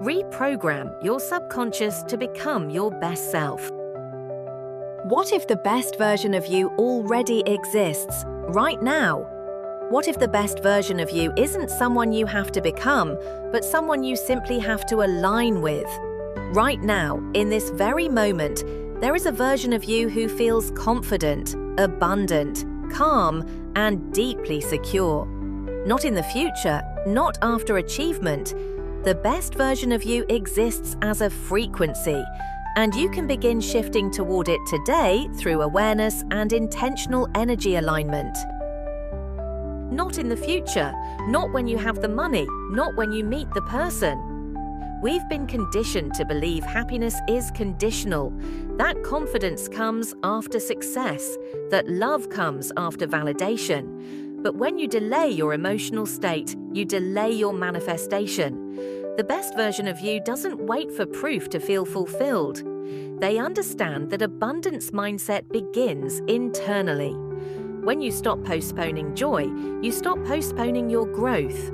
Reprogram your subconscious to become your best self. What if the best version of you already exists, right now? What if the best version of you isn't someone you have to become, but someone you simply have to align with? Right now, in this very moment, there is a version of you who feels confident, abundant, calm, and deeply secure. Not in the future, not after achievement. The best version of you exists as a frequency, and you can begin shifting toward it today through awareness and intentional energy alignment. Not in the future, not when you have the money, not when you meet the person. We've been conditioned to believe happiness is conditional, that confidence comes after success, that love comes after validation. But when you delay your emotional state, you delay your manifestation. The best version of you doesn't wait for proof to feel fulfilled. They understand that abundance mindset begins internally. When you stop postponing joy, you stop postponing your growth.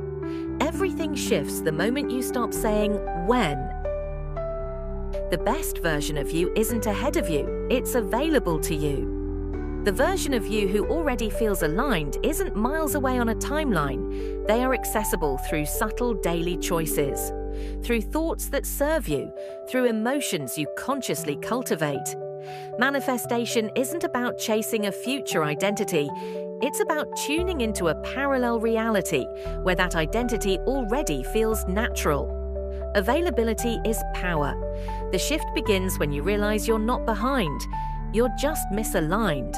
Everything shifts the moment you stop saying, when. The best version of you isn't ahead of you, it's available to you. The version of you who already feels aligned isn't miles away on a timeline. They are accessible through subtle daily choices, through thoughts that serve you, through emotions you consciously cultivate. Manifestation isn't about chasing a future identity. It's about tuning into a parallel reality where that identity already feels natural. Availability is power. The shift begins when you realize you're not behind. You're just misaligned.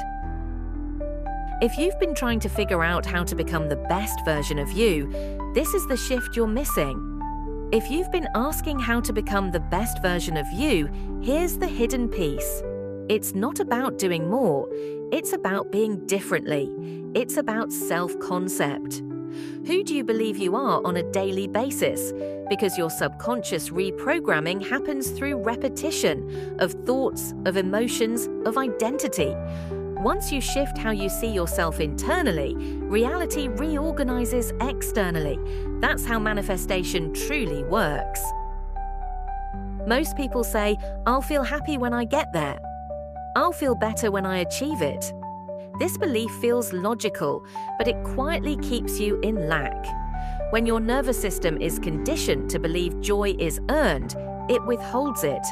If you've been trying to figure out how to become the best version of you, this is the shift you're missing. If you've been asking how to become the best version of you, here's the hidden piece. It's not about doing more. It's about being differently. It's about self-concept. Who do you believe you are on a daily basis? Because your subconscious reprogramming happens through repetition of thoughts, of emotions, of identity. Once you shift how you see yourself internally, reality reorganizes externally. That's how manifestation truly works. Most people say, "I'll feel happy when I get there. I'll feel better when I achieve it." This belief feels logical, but it quietly keeps you in lack. When your nervous system is conditioned to believe joy is earned, it withholds it.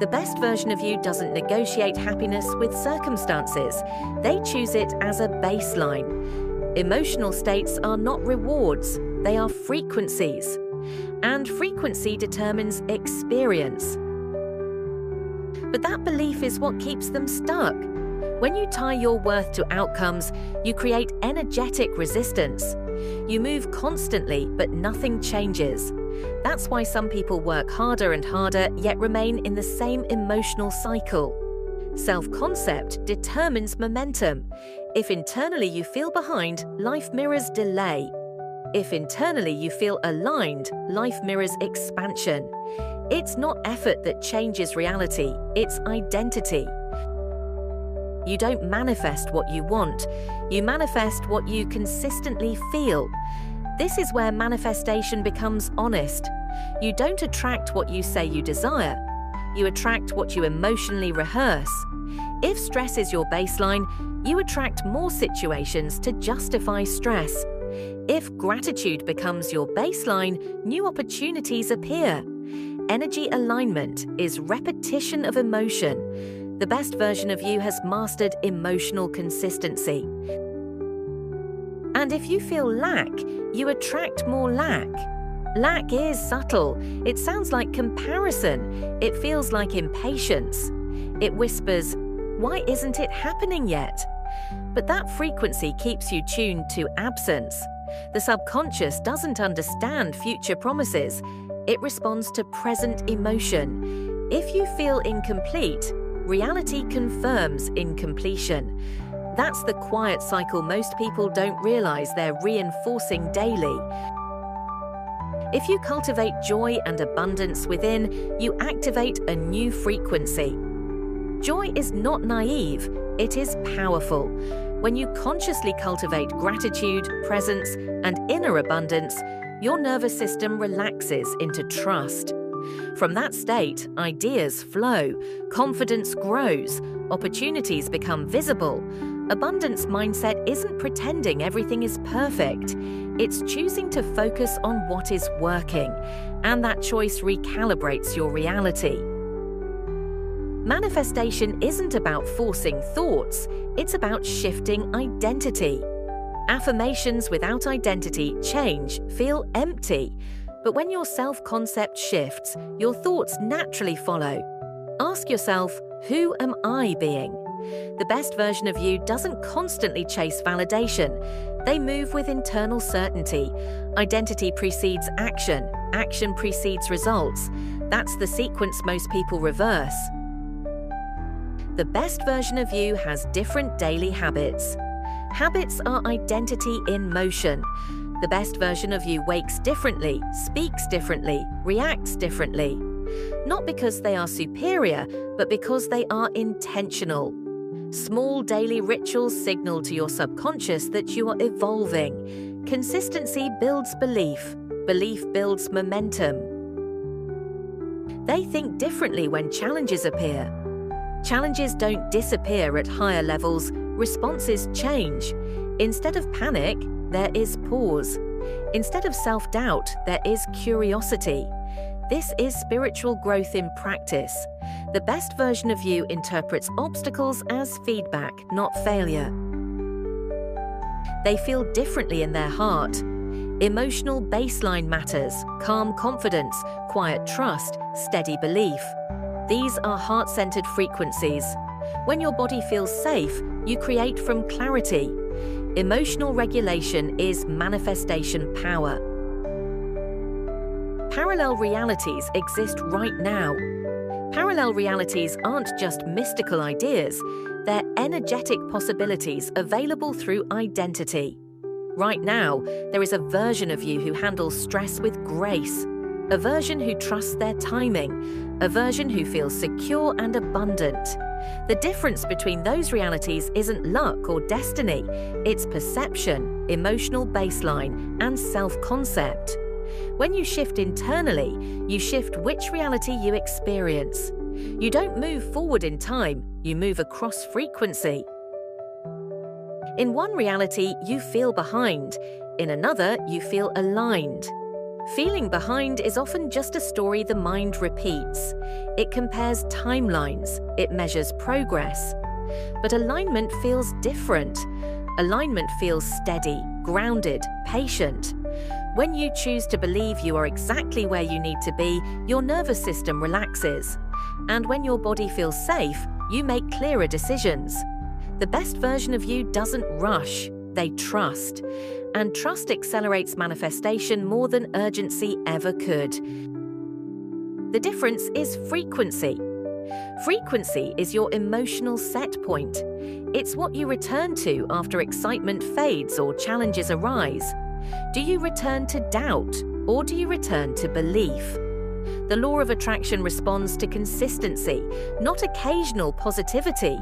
The best version of you doesn't negotiate happiness with circumstances. They choose it as a baseline. Emotional states are not rewards, they are frequencies. And frequency determines experience. But that belief is what keeps them stuck. When you tie your worth to outcomes, you create energetic resistance. You move constantly, but nothing changes. That's why some people work harder and harder, yet remain in the same emotional cycle. Self-concept determines momentum. If internally you feel behind, life mirrors delay. If internally you feel aligned, life mirrors expansion. It's not effort that changes reality, it's identity. You don't manifest what you want, you manifest what you consistently feel. This is where manifestation becomes honest. You don't attract what you say you desire, you attract what you emotionally rehearse. If stress is your baseline, you attract more situations to justify stress. If gratitude becomes your baseline, new opportunities appear. Energy alignment is repetition of emotion. The best version of you has mastered emotional consistency. And if you feel lack, you attract more lack. Lack is subtle. It sounds like comparison. It feels like impatience. It whispers, "Why isn't it happening yet?" But that frequency keeps you tuned to absence. The subconscious doesn't understand future promises. It responds to present emotion. If you feel incomplete, reality confirms incompletion. That's the quiet cycle most people don't realize they're reinforcing daily. If you cultivate joy and abundance within, you activate a new frequency. Joy is not naive, it is powerful. When you consciously cultivate gratitude, presence, and inner abundance, your nervous system relaxes into trust. From that state, ideas flow, confidence grows, opportunities become visible. Abundance mindset isn't pretending everything is perfect. It's choosing to focus on what is working, and that choice recalibrates your reality. Manifestation isn't about forcing thoughts, it's about shifting identity. Affirmations without identity change, feel empty. But when your self-concept shifts, your thoughts naturally follow. Ask yourself, who am I being? The best version of you doesn't constantly chase validation. They move with internal certainty. Identity precedes action. Action precedes results. That's the sequence most people reverse. The best version of you has different daily habits. Habits are identity in motion. The best version of you wakes differently, speaks differently, reacts differently. Not because they are superior, but because they are intentional. Small daily rituals signal to your subconscious that you are evolving. Consistency builds belief. Belief builds momentum. They think differently when challenges appear. Challenges don't disappear at higher levels, responses change. Instead of panic, there is pause. Instead of self-doubt, there is curiosity. This is spiritual growth in practice. The best version of you interprets obstacles as feedback, not failure. They feel differently in their heart. Emotional baseline matters, calm confidence, quiet trust, steady belief. These are heart-centered frequencies. When your body feels safe, you create from clarity. Emotional regulation is manifestation power. Parallel realities exist right now. Parallel realities aren't just mystical ideas, they're energetic possibilities available through identity. Right now, there is a version of you who handles stress with grace, a version who trusts their timing, a version who feels secure and abundant. The difference between those realities isn't luck or destiny, it's perception, emotional baseline, and self-concept. When you shift internally, you shift which reality you experience. You don't move forward in time, you move across frequency. In one reality, you feel behind. In another, you feel aligned. Feeling behind is often just a story the mind repeats. It compares timelines, it measures progress. But alignment feels different. Alignment feels steady, grounded, patient. When you choose to believe you are exactly where you need to be, your nervous system relaxes. And when your body feels safe, you make clearer decisions. The best version of you doesn't rush, they trust. And trust accelerates manifestation more than urgency ever could. The difference is frequency. Frequency is your emotional set point. It's what you return to after excitement fades or challenges arise. Do you return to doubt, or do you return to belief? The law of attraction responds to consistency, not occasional positivity.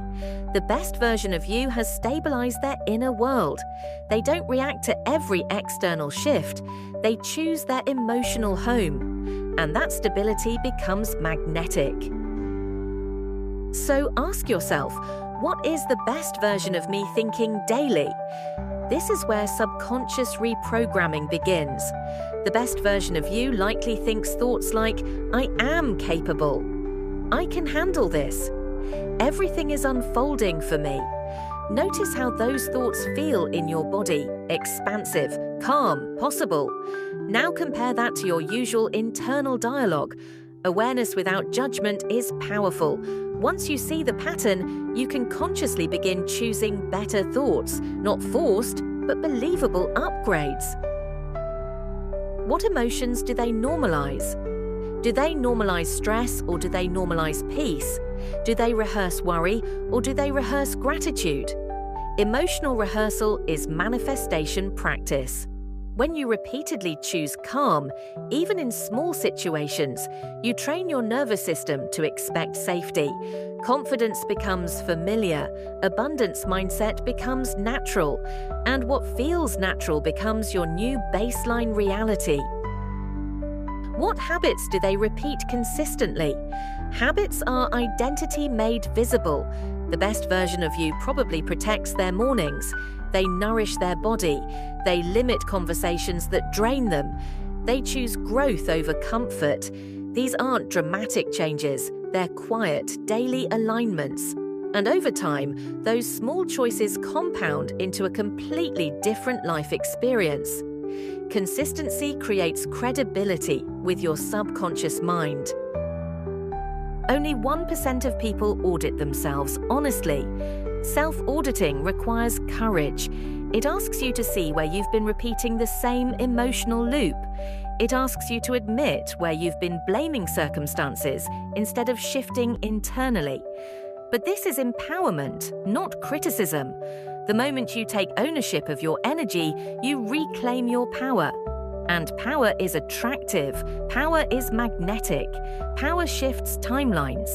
The best version of you has stabilized their inner world. They don't react to every external shift. They choose their emotional home. And that stability becomes magnetic. So ask yourself, what is the best version of me thinking daily? This is where subconscious reprogramming begins. The best version of you likely thinks thoughts like, I am capable. I can handle this. Everything is unfolding for me. Notice how those thoughts feel in your body, expansive, calm, possible. Now compare that to your usual internal dialogue. Awareness without judgment is powerful. Once you see the pattern, you can consciously begin choosing better thoughts, not forced, but believable upgrades. What emotions do they normalize? Do they normalize stress or do they normalize peace? Do they rehearse worry or do they rehearse gratitude? Emotional rehearsal is manifestation practice. When you repeatedly choose calm, even in small situations, you train your nervous system to expect safety. Confidence becomes familiar, abundance mindset becomes natural, and what feels natural becomes your new baseline reality. What habits do they repeat consistently? Habits are identity made visible. The best version of you probably protects their mornings. They nourish their body. They limit conversations that drain them. They choose growth over comfort. These aren't dramatic changes. They're quiet, daily alignments. And over time, those small choices compound into a completely different life experience. Consistency creates credibility with your subconscious mind. Only 1% of people audit themselves honestly. Self-auditing requires courage. It asks you to see where you've been repeating the same emotional loop. It asks you to admit where you've been blaming circumstances instead of shifting internally. But this is empowerment, not criticism. The moment you take ownership of your energy, you reclaim your power. And power is attractive. Power is magnetic. Power shifts timelines.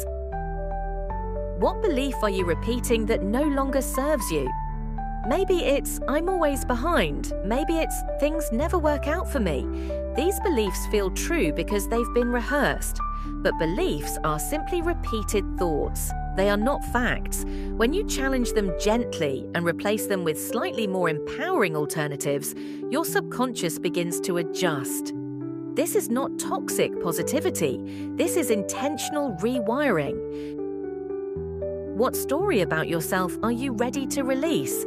What belief are you repeating that no longer serves you? Maybe it's, I'm always behind. Maybe it's, things never work out for me. These beliefs feel true because they've been rehearsed. But beliefs are simply repeated thoughts. They are not facts. When you challenge them gently and replace them with slightly more empowering alternatives, your subconscious begins to adjust. This is not toxic positivity. This is intentional rewiring. What story about yourself are you ready to release?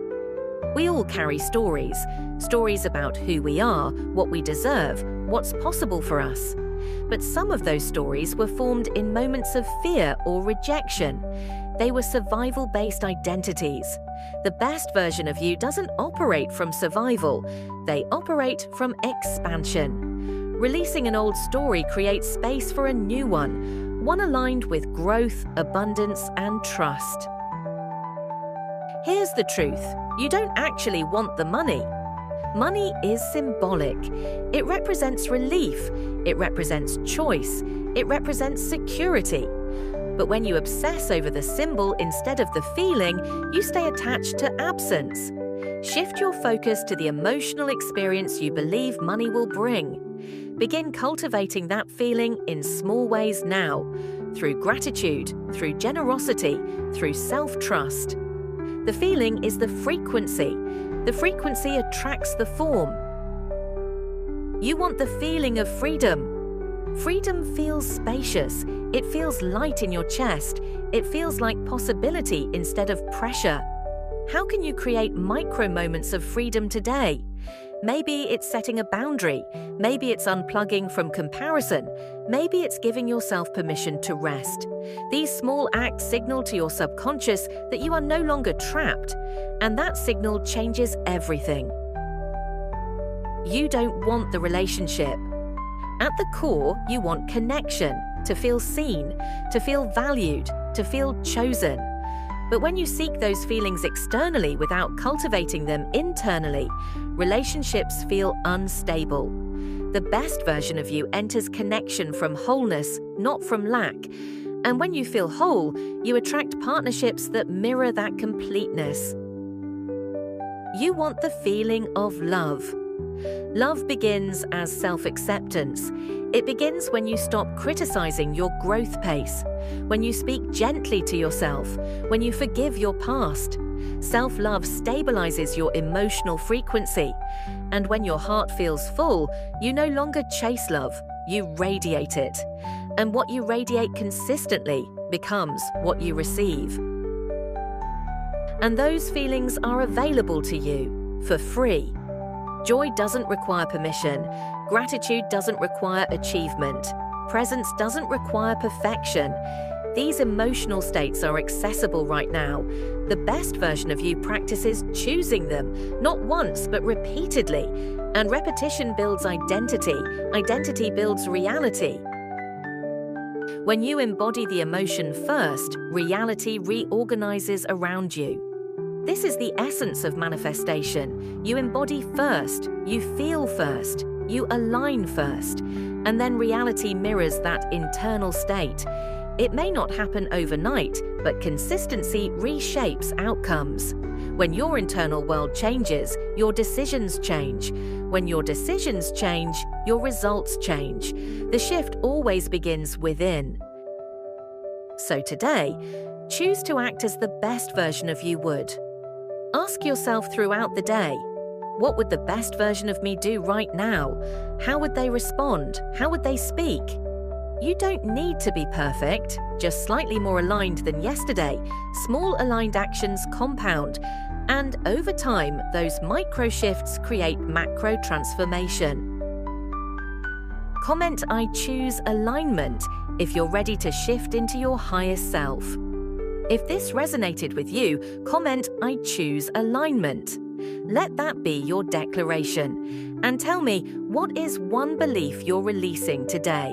We all carry stories. Stories about who we are, what we deserve, what's possible for us. But some of those stories were formed in moments of fear or rejection. They were survival-based identities. The best version of you doesn't operate from survival. They operate from expansion. Releasing an old story creates space for a new one aligned with growth, abundance, and trust. Here's the truth. You don't actually want the money. Money is symbolic. It represents relief. It represents choice. It represents security. But when you obsess over the symbol instead of the feeling, you stay attached to absence. Shift your focus to the emotional experience you believe money will bring. Begin cultivating that feeling in small ways now, through gratitude, through generosity, through self-trust. The feeling is the frequency. The frequency attracts the form. You want the feeling of freedom. Freedom feels spacious. It feels light in your chest. It feels like possibility instead of pressure. How can you create micro moments of freedom today? Maybe it's setting a boundary. Maybe it's unplugging from comparison. Maybe it's giving yourself permission to rest. These small acts signal to your subconscious that you are no longer trapped, and that signal changes everything. You don't want the relationship. At the core, you want connection, to feel seen, to feel valued, to feel chosen. But when you seek those feelings externally without cultivating them internally, relationships feel unstable. The best version of you enters connection from wholeness, not from lack. And when you feel whole, you attract partnerships that mirror that completeness. You want the feeling of love. Love begins as self-acceptance. It begins when you stop criticizing your growth pace, when you speak gently to yourself, when you forgive your past. Self-love stabilizes your emotional frequency. And when your heart feels full, you no longer chase love, you radiate it. And what you radiate consistently becomes what you receive. And those feelings are available to you for free. Joy doesn't require permission. Gratitude doesn't require achievement. Presence doesn't require perfection. These emotional states are accessible right now. The best version of you practices choosing them, not once, but repeatedly. And repetition builds identity. Identity builds reality. When you embody the emotion first, reality reorganizes around you. This is the essence of manifestation. You embody first, you feel first, you align first, and then reality mirrors that internal state. It may not happen overnight, but consistency reshapes outcomes. When your internal world changes, your decisions change. When your decisions change, your results change. The shift always begins within. So today, choose to act as the best version of you would. Ask yourself throughout the day, what would the best version of me do right now? How would they respond? How would they speak? You don't need to be perfect, just slightly more aligned than yesterday. Small aligned actions compound, and over time, those micro shifts create macro transformation. Comment "I choose alignment" if you're ready to shift into your highest self. If this resonated with you, comment "I choose alignment." Let that be your declaration. And tell me, what is one belief you're releasing today?